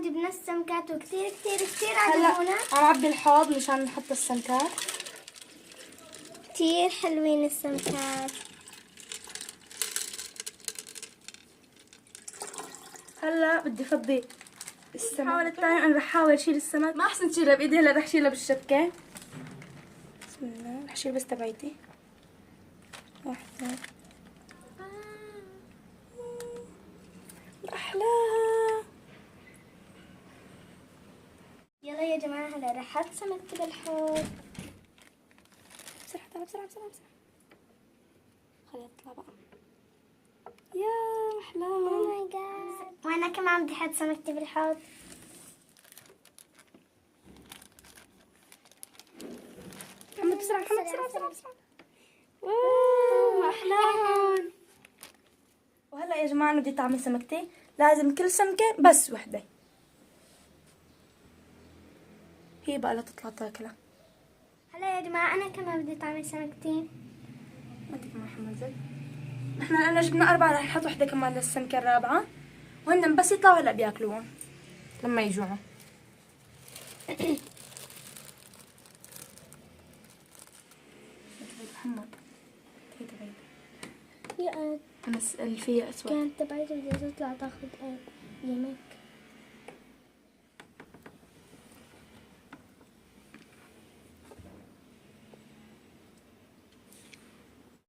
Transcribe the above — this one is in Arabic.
جبنا السمكات وكثير كثير كثير هلا عجبونا. عم عبي الحوض مشان نحط السمكات. كثير حلوين السمكات. هلا بدي افضي السمك. محاولة الثانية انا رح احاول اشيل السمك، ما احسن اشيلها بايدي، هلا رح اشيلها بالشبكة. بسم الله، رح اشيل بس تبعيتي. واحدة احلاها. يلا يا جماعة هلا رح احط سمكتي بالحوض. بسرعة تعالى بسرعة بسرعة بسرعة. خليها تطلع بقى. يا احلاها. اوه ماي جاد. وانا كمان بدي احط سمكتي بالحوض. محمد بسرعة محمد بسرعة بسرعة بسرعة. واو ما احلاهم. وهلا يا جماعة انا بدي اعمل سمكتين، لازم كل سمكة بس وحدة. هي بقى لا تطلع تاكلها. هلا يا جماعة انا كمان بدي اعمل سمكتين. انت كمان محمد زي. احنا انا جبنا 4، رح نحط وحدة كمان للسمكة الرابعة، وهن بس يطلعوا هلا بياكلوهم لما يجوعوا. محمد هي تبعي. يا انا الفيها اسود. كانت تبعتي بدها تطلع تاخذ يمك.